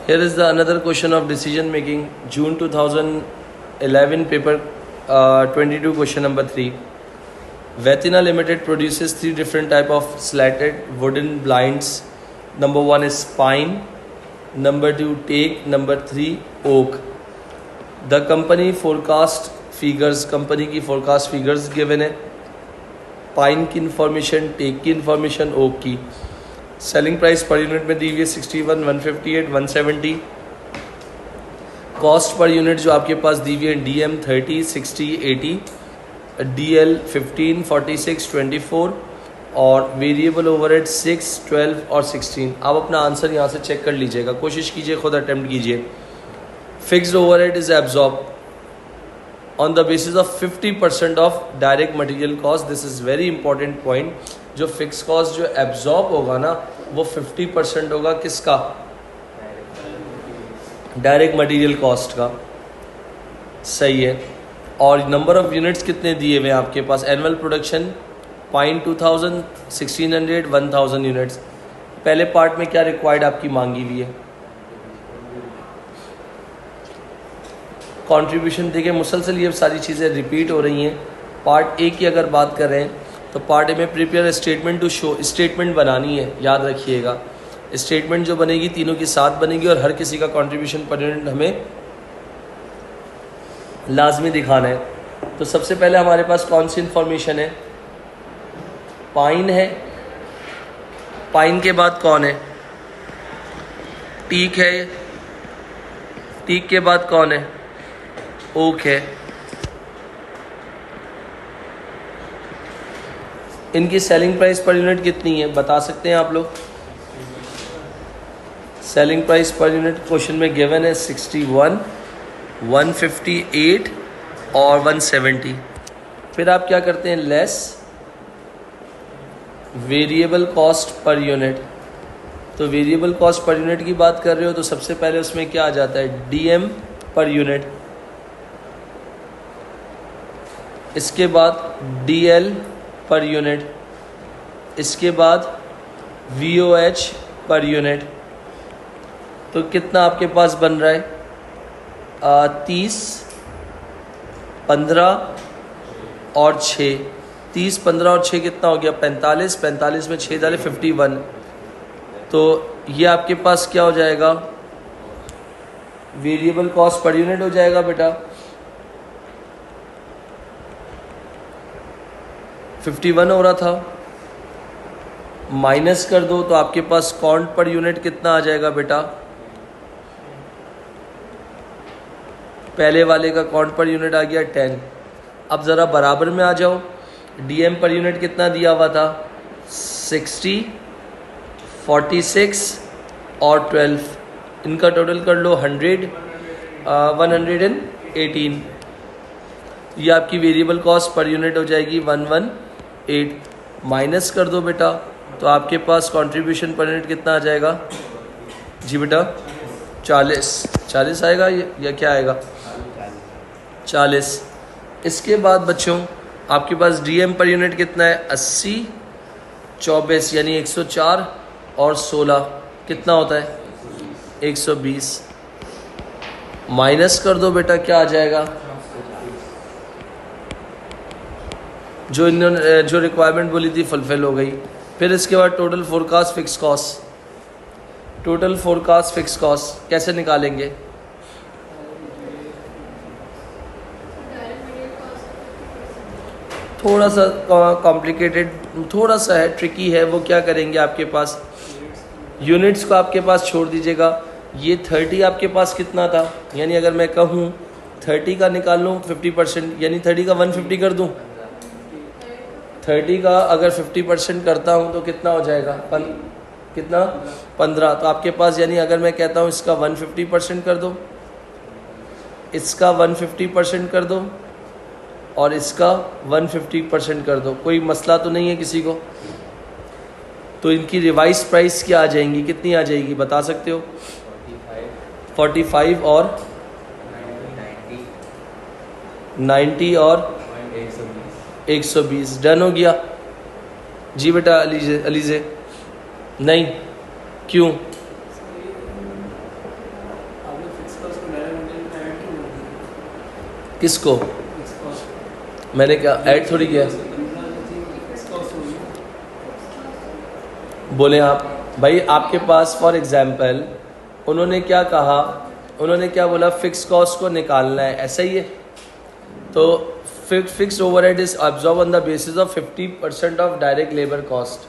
Here is the another question of decision making, June 2011 paper 22, question number 3. Vetina Limited produces 3 different type of slatted wooden blinds. Number 1 is pine, number 2 teak, number 3 oak. The company forecast figures, company की forecast figures given है, pine की information, take की information, okay की. Selling price per unit में दी हुई है 61, 158, 170. Cost per unit जो आपके पास दी हुई है DM 30, 60, 80, DL 15, 46, 24 और वेरिएबल ओवरहेड 6, 12 और 16. आप अपना आंसर यहाँ से चेक कर लीजिएगा, कोशिश कीजिए, खुद अटेम्प्ट कीजिए. Fixed overhead is absorb on the basis of 50% of direct material cost. This is very important point. जो फिक्स कॉस्ट जो एब्जॉर्ब होगा ना वो 50% होगा किसका? डायरेक्ट मटेरियल कॉस्ट का. सही है. और नंबर ऑफ यूनिट्स कितने दिए हुए हैं आपके पास? एनुअल प्रोडक्शन पाइन 2000, 1600, 1000 यूनिट्स. पहले पार्ट में क्या रिक्वायर्ड आपकी मांगी हुई है? कंट्रीब्यूशन. देखिए मुसलसल ये सारी चीज़ें रिपीट हो रही हैं. पार्ट ए की अगर बात करें तो पार्ट ए में prepare statement to show, statement बनानी है, याद रखिएगा. स्टेटमेंट जो बनेगी तीनों की साथ बनेगी और हर किसी का कंट्रीब्यूशन पर यूनिट हमें लाजमी दिखाना है. तो सबसे पहले हमारे पास कौन सी इंफॉर्मेशन है? पाइन है. पाइन के बाद कौन है? टीक है. टीक के बाद कौन है? ओक है. इनकी सेलिंग प्राइस पर यूनिट कितनी है बता सकते हैं आप लोग? Selling price per unit question में गिवन है 61, 158 और 170. फिर आप क्या करते हैं? Less variable cost per unit. तो वेरिएबल कॉस्ट पर यूनिट की बात कर रहे हो तो सबसे पहले उसमें क्या आ जाता है? DM per unit. इसके बाद DL पर यूनिट. इसके बाद VOH पर यूनिट. तो कितना आपके पास बन रहा है? 30, 15 और 6. 30, 15 और 6 कितना हो गया? 45. 45 में 6 डाले 51. तो ये आपके पास क्या हो जाएगा? वेरिएबल कॉस्ट पर यूनिट हो जाएगा बेटा. 51 हो रहा था, माइनस कर दो तो आपके पास काउंट पर यूनिट कितना आ जाएगा बेटा? पहले वाले का काउंट पर यूनिट आ गया 10. अब ज़रा बराबर में आ जाओ. DM पर यूनिट कितना दिया हुआ था? 60, 46 और 12. इनका टोटल कर लो 100, 118. ये आपकी वेरिएबल कॉस्ट पर यूनिट हो जाएगी 118. माइनस कर दो बेटा तो आपके पास कंट्रीब्यूशन पर यूनिट कितना आ जाएगा? जी बेटा 40 आएगा या क्या आएगा? 40. इसके बाद बच्चों आपके पास DM पर यूनिट कितना है? 80, 24 यानी 104 और 16 कितना होता है? 120. माइनस कर दो बेटा क्या आ जाएगा? जो इन्होंने जो रिक्वायरमेंट बोली थी फुलफिल हो गई. फिर इसके बाद total forecast fix cost. Total forecast fix cost कैसे निकालेंगे? थोड़ा सा कॉम्प्लिकेटेड, थोड़ा सा है, ट्रिकी है. वो क्या करेंगे? आपके पास यूनिट्स को आपके पास छोड़ दीजिएगा. ये 30 आपके पास कितना था? यानी अगर मैं कहूँ 30 का निकाल लूँ 50%, यानी 30 का 150 कर दूँ. 30 का अगर 50% करता हूँ तो कितना हो जाएगा? कितना? 15. तो आपके पास यानी अगर मैं कहता हूँ इसका 150% कर दो, इसका 150% कर दो और इसका 150% कर दो, कोई मसला तो नहीं है किसी को? तो इनकी रिवाइज प्राइस क्या आ जाएंगी? कितनी आ जाएगी बता सकते हो? 45 और 90 और 120. डन हो गया जी बेटा. अलीजे नहीं क्यों? किसको? मैंने क्या ऐड थोड़ी किया? बोले आप भाई, आपके पास फॉर एग्जांपल उन्होंने क्या कहा, उन्होंने क्या बोला, फिक्स कॉस्ट को निकालना है, ऐसा ही है। तो fixed overhead is absorb on the basis of 50% of direct labour cost.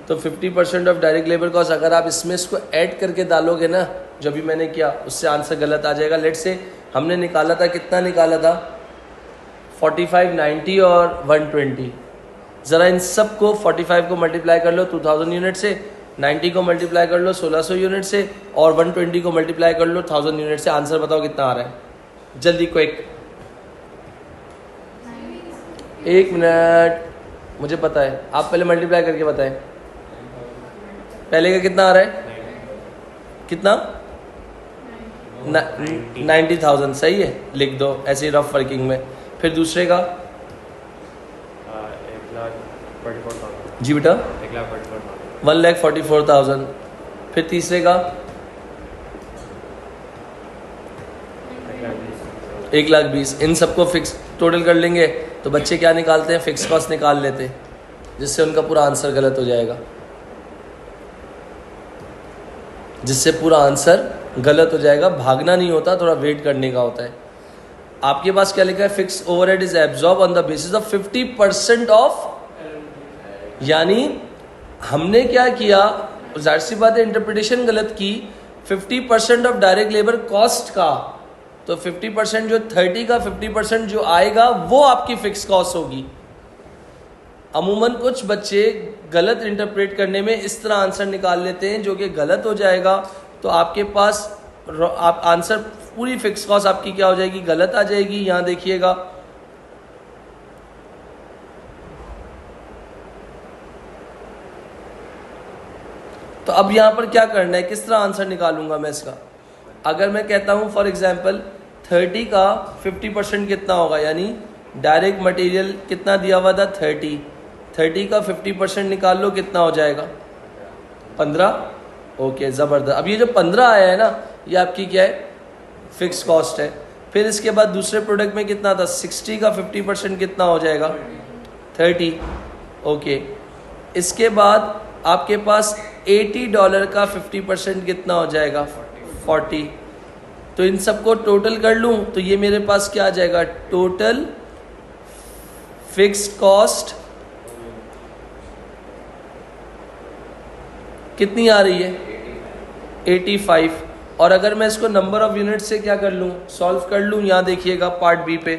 तो 50% ऑफ डायरेक्ट लेबर कॉस्ट अगर आप इसमें इसको ऐड करके डालोगे ना, जो भी मैंने किया, उससे आंसर गलत आ जाएगा। लेट से हमने निकाला था, कितना निकाला था? 45, 90 और 120। ज़रा इन सब को 45 को मल्टीप्लाई कर लो 2000 यूनिट से, 90 को मल्टीप्लाई कर लो 1600 यूनिट से, और 120 को मल्टीप्लाई कर लो 1000 यूनिट से। आंसर बताओ कितना आ रहा है, जल्दी क्विक। 1 मिनट, मुझे पता है, आप पहले मल्टीप्लाई करके बताएं। पहले का कितना आ रहा है? कितना? 90,000। सही है, लिख दो ऐसे ही रफ वर्किंग में। फिर दूसरे का? 1,44,000। जी बेटा, 1,44,000। फिर तीसरे का? 1,20,000। इन सबको फिक्स टोटल कर लेंगे तो बच्चे क्या निकालते हैं? फिक्स कॉस्ट निकाल लेते हैं, जिससे उनका पूरा आंसर गलत हो जाएगा, जिससे पूरा आंसर गलत हो जाएगा। भागना नहीं होता, थोड़ा वेट करने का होता है। आपके पास क्या लिखा है? Fix overhead is absorb on the basis of 50% of, यानी हमने क्या किया, जाहिर सी बात है इंटरप्रिटेशन गलत की। 50% ऑफ डायरेक्ट लेबर कॉस्ट का, तो 50% जो 30 का 50% जो आएगा वो आपकी फिक्स कॉस्ट होगी। अमूमन कुछ बच्चे गलत इंटरप्रेट करने में इस तरह आंसर निकाल लेते हैं, जो कि गलत हो जाएगा। तो आपके पास आप आंसर पूरी फिक्स कॉस्ट आपकी क्या हो जाएगी? गलत आ जाएगी। यहाँ देखिएगा, तो अब यहाँ पर क्या करना है, किस तरह आंसर निकालूंगा मैं इसका? अगर मैं कहता हूँ फॉर एग्जांपल 30 का 50% कितना होगा, यानी डायरेक्ट मटेरियल कितना दिया हुआ था? 30 का 50% निकाल लो, कितना हो जाएगा? 15। ओके, ज़बरदस्त। अब ये जो 15 आया है ना, ये आपकी क्या है? फिक्स कॉस्ट है। फिर इसके बाद दूसरे प्रोडक्ट में कितना था? 60 का 50% कितना हो जाएगा? 30। ओके, इसके बाद आपके पास $80 का 50% कितना हो जाएगा? 40। तो इन सबको टोटल कर लूँ तो ये मेरे पास क्या आ जाएगा? टोटल फिक्स्ड कॉस्ट कितनी आ रही है? 85। और अगर मैं इसको नंबर ऑफ यूनिट से क्या कर लूँ, सॉल्व कर लूँ, यहाँ देखिएगा पार्ट बी पे।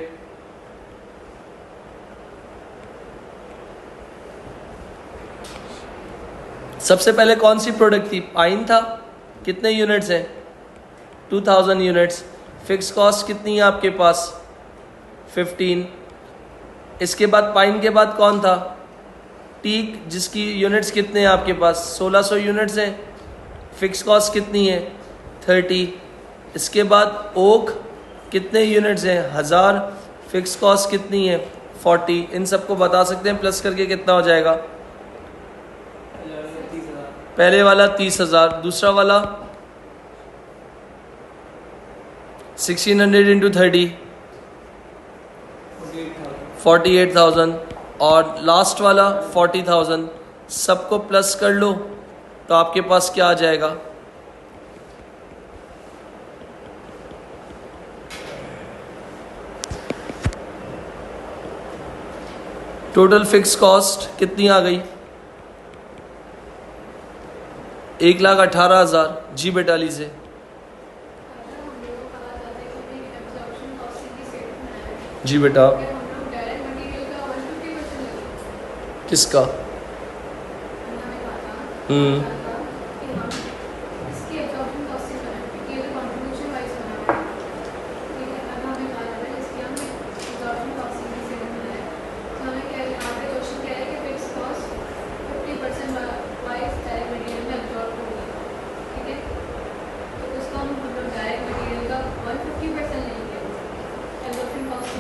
सबसे पहले कौन सी प्रोडक्ट थी? पाइन था। कितने यूनिट्स हैं? 2000 यूनिट्स। फिक्स कॉस्ट कितनी है आपके पास? 15। इसके बाद पाइन के बाद कौन था? टीक, जिसकी यूनिट्स कितने हैं आपके पास? 1600 यूनिट्स हैं। फिक्स कॉस्ट कितनी है? 30। इसके बाद ओक, कितने यूनिट्स हैं? 1000। फिक्स कॉस्ट कितनी है? 40। इन सबको बता सकते हैं, प्लस करके कितना हो जाएगा? पहले वाला 30,000, दूसरा वाला 1600 इंटू 30 48,000, और लास्ट वाला 40,000। सबको प्लस कर लो तो आपके पास क्या आ जाएगा? टोटल फिक्स कॉस्ट कितनी आ गई? 1,18,000। जी बेटा, ली से। जी बेटा, किसका?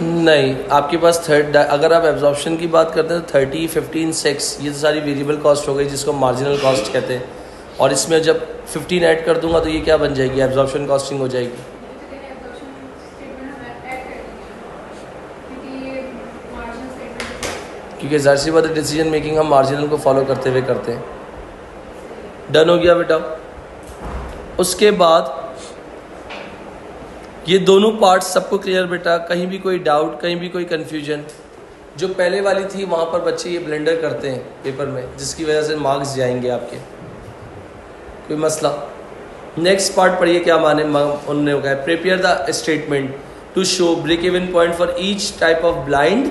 नहीं, आपके पास थर्ड, अगर आप एब्जॉर्प्शन की बात करते हैं तो 30, 15, 6 ये तो सारी वेरिएबल कॉस्ट हो गई, जिसको मार्जिनल कॉस्ट कहते हैं। और इसमें जब 15 ऐड कर दूंगा तो ये क्या बन जाएगी? एब्जॉर्प्शन कॉस्टिंग हो जाएगी। क्योंकि जाहिर सी बात है डिसीजन मेकिंग हम मार्जिनल को फॉलो करते हुए करते हैं। डन हो गया बेटा। उसके बाद ये दोनों पार्ट्स सबको क्लियर बेटा, कहीं भी कोई डाउट, कहीं भी कोई कन्फ्यूजन? जो पहले वाली थी वहाँ पर बच्चे ये ब्लेंडर करते हैं पेपर में, जिसकी वजह से मार्क्स जाएंगे आपके। कोई मसला? नेक्स्ट पार्ट पढ़िए क्या माने उन्होंने कहा, prepare the statement to show break even point for each type of blind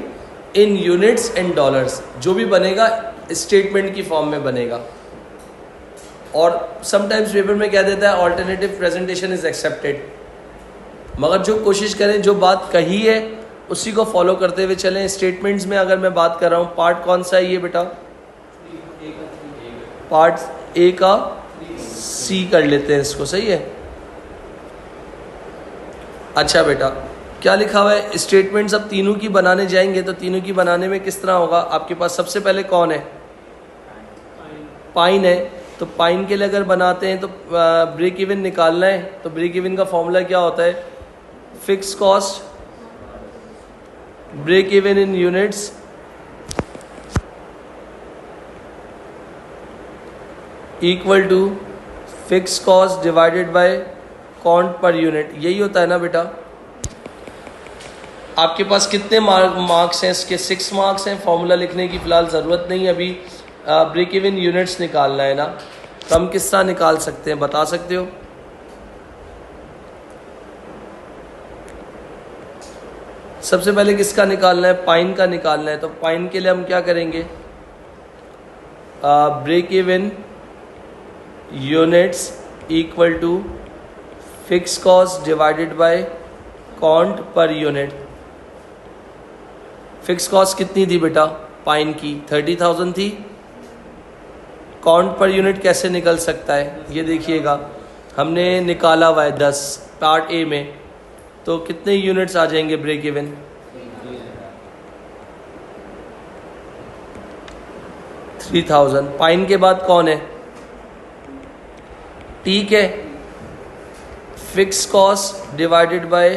in units and dollars. जो भी बनेगा स्टेटमेंट की फॉर्म में बनेगा। और समटाइम्स पेपर में क्या देता है, ऑल्टरनेटिव प्रेजेंटेशन इज एक्सेप्टेड। मगर जो कोशिश करें, जो बात कही है उसी को फॉलो करते हुए चलें। स्टेटमेंट्स में अगर मैं बात कर रहा हूँ, पार्ट कौन सा है ये बेटा? पार्ट ए का सी कर लेते हैं इसको, सही है। अच्छा बेटा, क्या लिखा हुआ है? स्टेटमेंट्स अब तीनों की बनाने जाएंगे तो तीनों की बनाने में किस तरह होगा? आपके पास सबसे पहले कौन है? पाइन है। तो पाइन के लिए अगर बनाते हैं तो ब्रेक इवन निकालना है। तो ब्रेक इवन का फॉर्मूला क्या होता है? Fix cost break even in units equal to fix cost divided by count per unit. यही होता है ना बेटा? आपके पास कितने मार्क्स हैं इसके? 6 मार्क्स हैं। फॉर्मूला लिखने की फ़िलहाल ज़रूरत नहीं, अभी ब्रेक इवन यूनिट्स निकालना है ना। तो हम किस तरह निकाल सकते हैं, बता सकते हो? सबसे पहले किसका निकालना है? पाइन का निकालना है। तो पाइन के लिए हम क्या करेंगे? Break even units equal to fix cost divided by count per unit. Fix cost कितनी थी बेटा पाइन की? 30,000 थी। काउंट पर यूनिट कैसे निकल सकता है ये देखिएगा, हमने निकाला हुआ है 10 पार्ट ए में। तो कितने यूनिट्स आ जाएंगे ब्रेक इवन? 3000। पाइन के बाद कौन है? ठीक है, fix cost divided by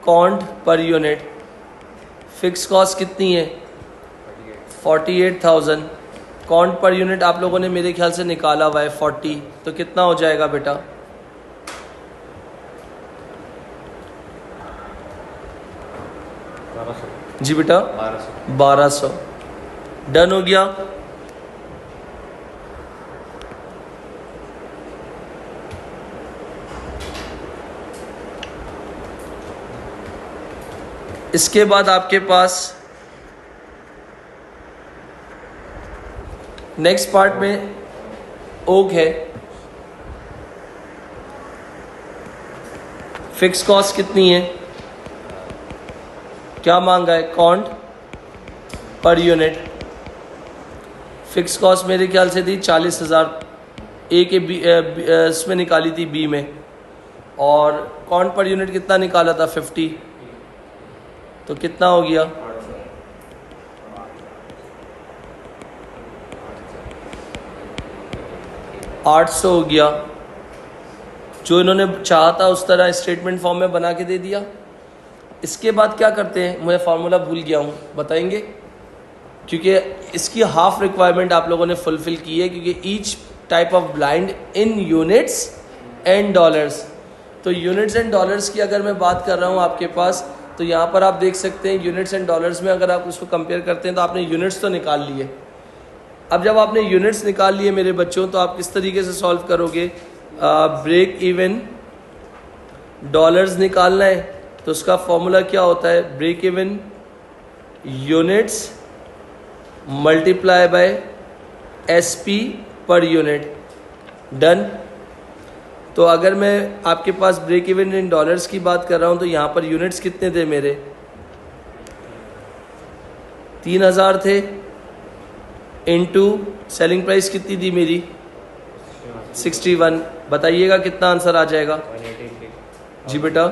count per unit. Fix cost कितनी है? 48,000। काउंट पर यूनिट आप लोगों ने मेरे ख्याल से निकाला हुआ है 40। तो कितना हो जाएगा बेटा? जी बेटा 1200। डन हो गया। इसके बाद आपके पास नेक्स्ट पार्ट में ओक है। फिक्स कॉस्ट कितनी है? क्या मांगा है? Count per unit. Fix cost मेरे ख्याल से थी 40,000, ए के बी इसमें निकाली थी बी में। और काउंट पर यूनिट कितना निकाला था? 50। तो कितना हो गया? 800 हो गया। जो इन्होंने चाहा था उस तरह स्टेटमेंट फॉर्म में बना के दे दिया। इसके बाद क्या करते हैं? मैं फार्मूला भूल गया हूँ, बताएंगे? क्योंकि इसकी हाफ रिक्वायरमेंट आप लोगों ने फुलफिल की है, क्योंकि each type of blind in units and dollars. तो यूनिट्स एंड डॉलर्स की अगर मैं बात कर रहा हूँ आपके पास, तो यहाँ पर आप देख सकते हैं यूनिट्स एंड डॉलर्स में अगर आप उसको कंपेयर करते हैं तो आपने यूनिट्स तो निकाल लिए। अब जब आपने यूनिट्स निकाल लिए मेरे बच्चों, तो आप किस तरीके से सॉल्व करोगे? ब्रेक इवन डॉलर्स निकालना है तो उसका फॉर्मूला क्या होता है? Break even units multiply by SP per unit. Done. तो अगर मैं आपके पास ब्रेक इवन इन डॉलर्स की बात कर रहा हूं तो यहाँ पर यूनिट्स कितने थे मेरे? 3000 थे। इनटू सेलिंग प्राइस कितनी थी मेरी? 61। बताइएगा कितना आंसर आ जाएगा? 183। जी बेटा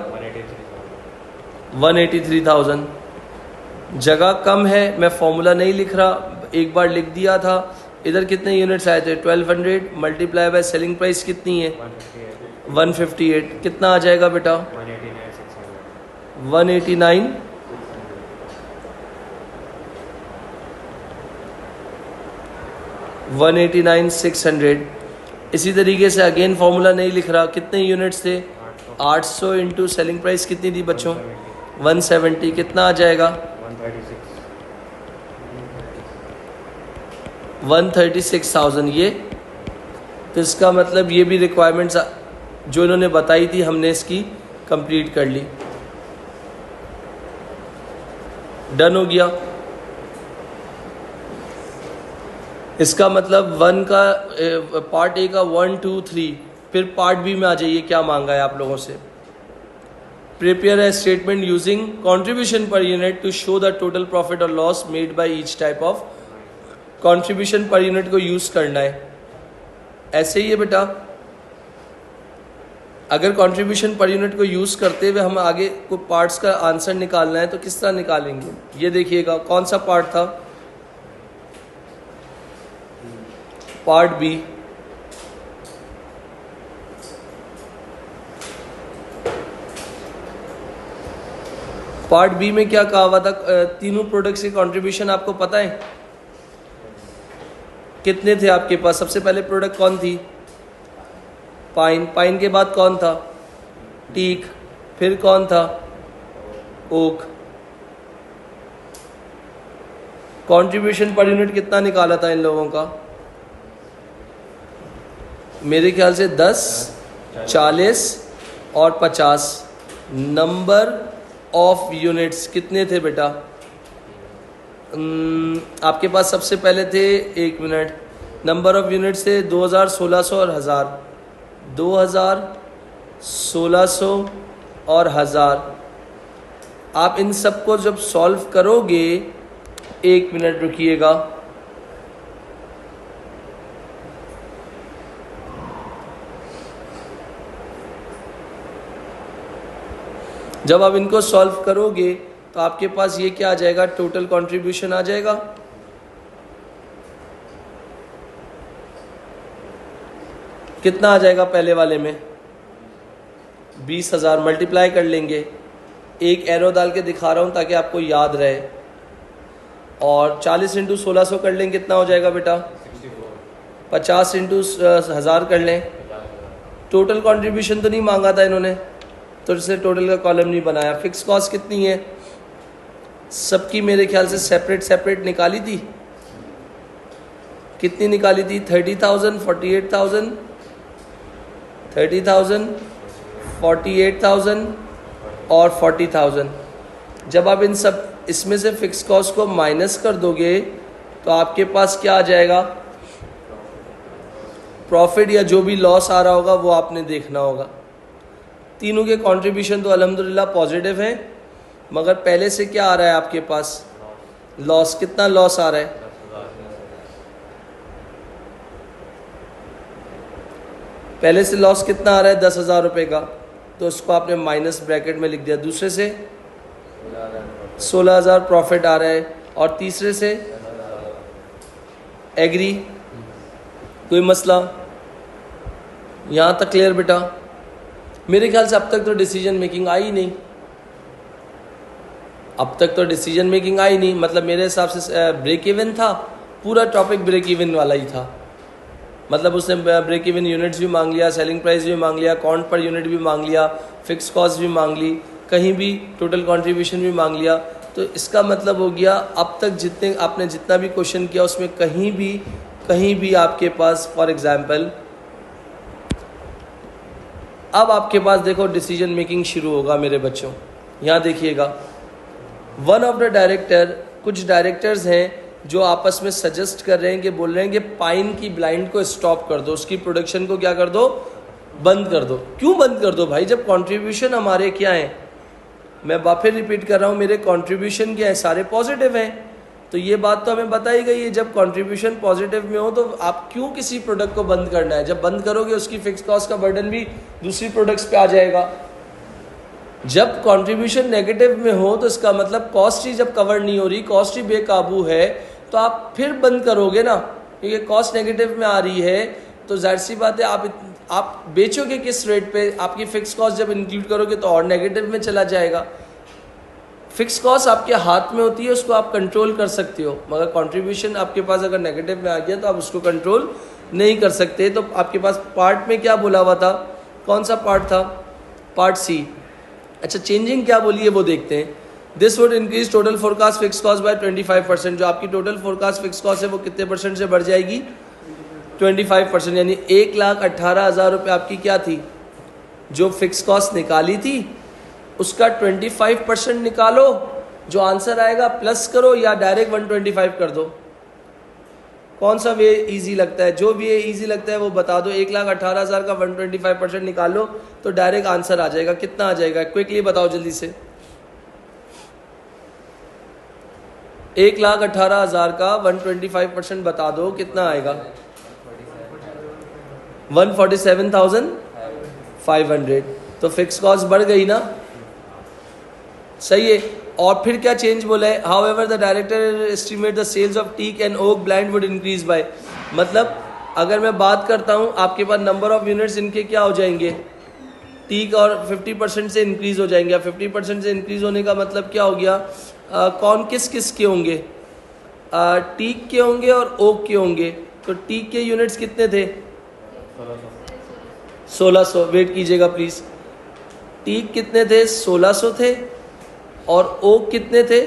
183,000। जगह कम है, मैं फॉर्मूला नहीं लिख रहा, एक बार लिख दिया था। इधर कितने यूनिट्स आए थे? 1200 मल्टीप्लाई बाय सेलिंग प्राइस कितनी है? 158। कितना आ जाएगा बेटा? 189 189,600। इसी तरीके से अगेन फॉर्मूला नहीं लिख रहा, कितने यूनिट्स थे, 800 इंटू सेलिंग प्राइस कितनी थी बच्चों, 170, कितना आ जाएगा, 136,000। ये तो इसका मतलब ये भी रिक्वायरमेंट्स जो इन्होंने बताई थी हमने इसकी कंप्लीट कर ली, डन हो गया। इसका मतलब वन का पार्ट ए का 1 2 3, फिर पार्ट बी में आ जाइए, क्या मांगा है आप लोगों से, prepare a statement using contribution per unit to show the total profit और loss made by each type of. Contribution per unit को यूज करना है, ऐसे ही है बेटा। अगर कंट्रीब्यूशन पर यूनिट को यूज करते हुए हम आगे को पार्ट्स का आंसर निकालना है तो किस तरह निकालेंगे, ये देखिएगा कौन सा पार्ट था, पार्ट बी। पार्ट बी में क्या कहा हुआ था, तीनों प्रोडक्ट्स के कंट्रीब्यूशन आपको पता है कितने थे आपके पास। सबसे पहले प्रोडक्ट कौन थी, पाइन, पाइन के बाद कौन था, टीक, फिर कौन था, ओक। कंट्रीब्यूशन पर यूनिट कितना निकाला था इन लोगों का, मेरे ख्याल से 10, 40 और 50। नंबर ऑफ यूनिट्स कितने थे बेटा, आपके पास सबसे पहले थे, एक मिनट, नंबर ऑफ यूनिट्स थे 2000, 1600 और 1000, 2000, 1600 और 1000। आप इन सब को जब सॉल्व करोगे, एक मिनट रुकिएगा, जब आप इनको सॉल्व करोगे तो आपके पास ये क्या आ जाएगा, टोटल कंट्रीब्यूशन आ जाएगा। कितना आ जाएगा पहले वाले में, 20,000 मल्टीप्लाई कर लेंगे, एक एरो डाल के दिखा रहा हूँ ताकि आपको याद रहे, और 40 इंटू 1600 कर लें, कितना हो जाएगा बेटा, 50 इंटू 1000 कर लें। टोटल कंट्रीब्यूशन तो नहीं मांगा था इन्होंने, तो इससे टोटल का कॉलम नहीं बनाया। फिक्स कॉस्ट कितनी है, सबकी मेरे ख्याल से सेपरेट सेपरेट निकाली थी, कितनी निकाली थी, 30,000, 48,000, 30,000, 48,000 और 40,000। जब आप इन सब इसमें से फिक्स कॉस्ट को माइनस कर दोगे तो आपके पास क्या आ जाएगा, प्रॉफिट या जो भी लॉस आ रहा होगा वो आपने देखना होगा। तीनों के कंट्रीब्यूशन तो अल्हम्दुलिल्लाह पॉजिटिव हैं, मगर पहले से क्या आ रहा है आपके पास, लॉस। कितना लॉस आ रहा है, पहले से लॉस कितना आ रहा है, 10,000 रुपये का, तो उसको आपने माइनस ब्रैकेट में लिख दिया। दूसरे से 16,000 प्रॉफिट आ रहा है, और तीसरे से एग्री, कोई मसला यहाँ तक क्लियर बेटा। मेरे ख्याल से अब तक तो डिसीजन मेकिंग आई नहीं, अब तक तो डिसीजन मेकिंग आई नहीं, मतलब मेरे हिसाब से ब्रेक इवन था, पूरा टॉपिक ब्रेक इवन वाला ही था। मतलब उसने ब्रेक इवन यूनिट्स भी मांग लिया, सेलिंग प्राइस भी मांग लिया, काउंट पर यूनिट भी मांग लिया, फिक्स कॉस्ट भी मांग ली, कहीं भी टोटल कंट्रीब्यूशन भी मांग लिया। तो इसका मतलब हो गया अब तक जितने आपने जितना भी क्वेश्चन किया उसमें कहीं भी आपके पास, फॉर एग्जांपल अब आपके पास देखो डिसीजन मेकिंग शुरू होगा मेरे बच्चों। यहाँ देखिएगा, वन ऑफ द डायरेक्टर, कुछ डायरेक्टर्स हैं जो आपस में सजेस्ट कर रहे हैं कि बोल रहे हैं कि पाइन की ब्लाइंड को स्टॉप कर दो, उसकी प्रोडक्शन को क्या कर दो, बंद कर दो। क्यों बंद कर दो भाई, जब कंट्रीब्यूशन हमारे क्या हैं, मैं फिर रिपीट कर रहा हूँ, मेरे कंट्रीब्यूशन क्या है, सारे पॉजिटिव हैं। तो ये बात तो हमें बताई गई है, जब कंट्रीब्यूशन पॉजिटिव में हो तो आप क्यों किसी प्रोडक्ट को बंद करना है। जब बंद करोगे उसकी फिक्स कॉस्ट का बर्डन भी दूसरी प्रोडक्ट्स पे आ जाएगा। जब कंट्रीब्यूशन नेगेटिव में हो तो इसका मतलब कॉस्ट ही जब कवर नहीं हो रही, कॉस्ट ही बेकाबू है, तो आप फिर बंद करोगे ना, क्योंकि कॉस्ट नेगेटिव में आ रही है। तो जाहिर सी बात है आप बेचोगे किस रेट पे, आपकी फिक्स कॉस्ट जब इंक्लूड करोगे तो और नेगेटिव में चला जाएगा। फिक्स कॉस्ट आपके हाथ में होती है, उसको आप कंट्रोल कर सकते हो, मगर कंट्रीब्यूशन आपके पास अगर नेगेटिव में आ गया तो आप उसको कंट्रोल नहीं कर सकते। तो आपके पास पार्ट में क्या बोला हुआ था, कौन सा पार्ट था, पार्ट सी। अच्छा, चेंजिंग क्या बोली है वो देखते हैं। This would increase total forecast fix cost by 25%। जो आपकी टोटल फोरकास्ट फिक्स कॉस्ट है वो कितने परसेंट से बढ़ जाएगी, 25%। यानी 1,18,000 रुपये आपकी क्या थी, जो फिक्स कॉस्ट निकाली थी उसका 25% निकालो, जो आंसर आएगा प्लस करो या डायरेक्ट 125 कर दो। कौन सा वे इजी लगता है, जो वे इजी लगता है वो बता दो। 1,18,000 का 125% निकालो तो डायरेक्ट आंसर आ जाएगा। कितना आ जाएगा, क्विकली बताओ जल्दी से। 1,18,000 का 125% बता दो, कितना आएगा, 147,500। तो फिक्स कॉस्ट बढ़ गई ना, सही है। और फिर क्या चेंज बोला है, however the director estimate the sales of teak and oak blind would increase by. मतलब अगर मैं बात करता हूँ, आपके पास नंबर ऑफ यूनिट्स इनके क्या हो जाएंगे, टीक और 50% से इंक्रीज हो जाएंगे। 50% से इंक्रीज होने का मतलब क्या हो गया, कौन किस किस के होंगे, टीक के होंगे और ओक के होंगे। तो टीक के यूनिट्स कितने थे, 1600। वेट कीजिएगा प्लीज, टीक कितने थे, 1600 थे, और ओक कितने थे,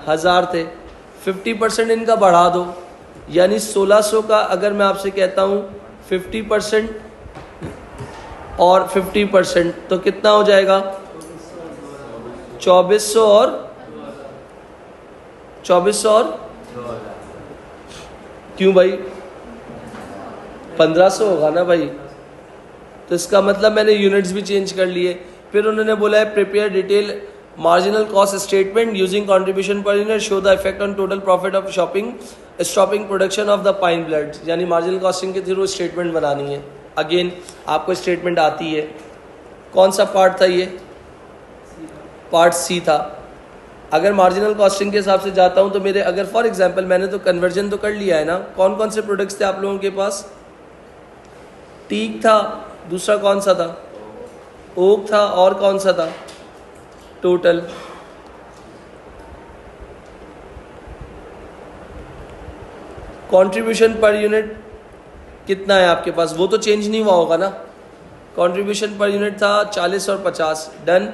1000 थे। 50% इनका बढ़ा दो, यानी 1600 का अगर मैं आपसे कहता हूँ 50% और 50%, तो कितना हो जाएगा, 2400 और 2400 और क्यों भाई, 1500 होगा ना भाई। तो इसका मतलब मैंने यूनिट्स भी चेंज कर लिए। फिर उन्होंने बोला है prepare detail marginal cost statement using contribution per unit, show the effect on total profit of stopping production of the pine blood. यानी मार्जिनल कॉस्टिंग के थ्रू स्टेटमेंट बनानी है। अगेन आपको स्टेटमेंट आती है। कौन सा पार्ट था ये, पार्ट सी था। अगर मार्जिनल कॉस्टिंग के हिसाब से जाता हूँ तो मेरे, अगर फॉर एग्जांपल मैंने तो कन्वर्जन तो कर लिया है ना। कौन कौन से प्रोडक्ट्स थे आप लोगों के पास, टीक था, दूसरा कौन सा था, ओक था, और कौन सा था, टोटल। कंट्रीब्यूशन पर यूनिट कितना है आपके पास, वो तो चेंज नहीं हुआ होगा ना। कंट्रीब्यूशन पर यूनिट था 40 और 50, done.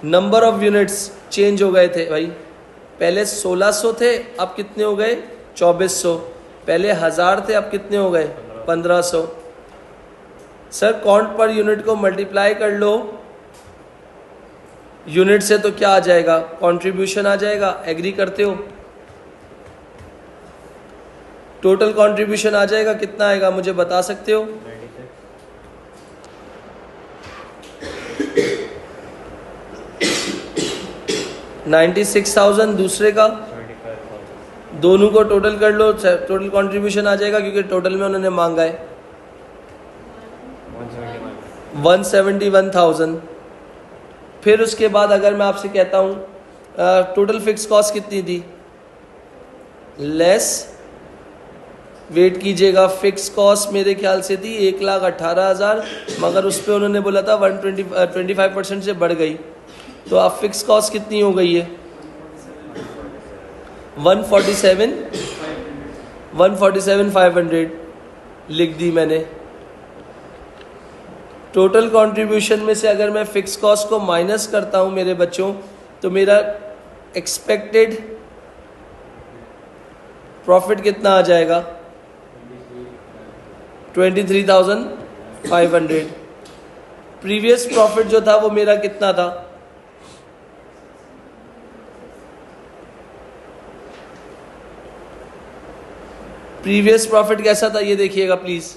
Number of units change हो गए थे भाई, पहले 1600 थे, अब कितने हो गए, 2400। पहले 1000 थे, अब कितने हो गए, 1500। सर काउंट पर यूनिट को मल्टीप्लाई कर लो यूनिट से तो क्या आ जाएगा, कंट्रीब्यूशन आ जाएगा। एग्री करते हो, टोटल कंट्रीब्यूशन आ जाएगा, कितना आएगा मुझे बता सकते हो, 96,000। दूसरे का, दोनों को टोटल कर लो, टोटल कंट्रीब्यूशन आ जाएगा, क्योंकि टोटल में उन्होंने मांगा है 171,000। फिर उसके बाद अगर मैं आपसे कहता हूँ टोटल फिक्स कॉस्ट कितनी थी, लेस, वेट कीजिएगा, फिक्स कॉस्ट मेरे ख्याल से थी 1,18,000, मगर उस पर उन्होंने बोला था 25% से बढ़ गई। तो अब फिक्स कॉस्ट कितनी हो गई है, 147,500 लिख दी मैंने। टोटल कंट्रीब्यूशन में से अगर मैं फिक्स कॉस्ट को माइनस करता हूं मेरे बच्चों, तो मेरा एक्सपेक्टेड प्रॉफिट कितना आ जाएगा, 23,500। प्रीवियस प्रॉफिट जो था वो मेरा कितना था, प्रीवियस प्रॉफिट कैसा था ये देखिएगा प्लीज।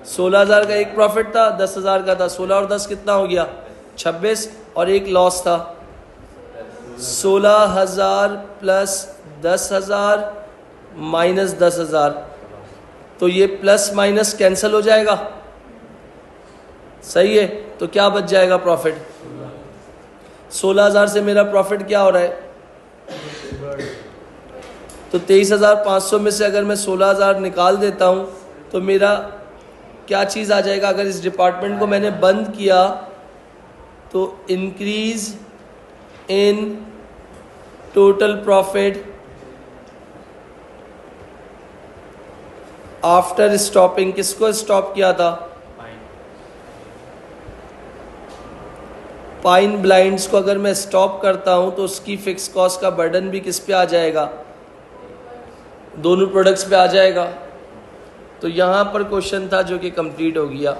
16,000 का एक प्रॉफिट था, 10,000 का था। 16 और 10 कितना हो गया, 26, और एक लॉस था 16,000 प्लस 10,000 माइनस 10,000। तो ये प्लस माइनस कैंसिल हो जाएगा, सही है। तो क्या बच जाएगा प्रॉफिट, 16,000 से मेरा प्रॉफिट क्या हो रहा है, तो 23,500 में से अगर मैं 16,000 निकाल देता हूं तो मेरा क्या चीज़ आ जाएगा। अगर इस डिपार्टमेंट को मैंने बंद किया तो increase in total profit after stopping, किसको स्टॉप किया था? पाइन ब्लाइंड्स को अगर मैं स्टॉप करता हूं तो उसकी फिक्स कॉस्ट का बर्डन भी किस पे आ जाएगा? दोनों प्रोडक्ट्स पे आ जाएगा। तो यहाँ पर क्वेश्चन था जो कि कंप्लीट हो गया।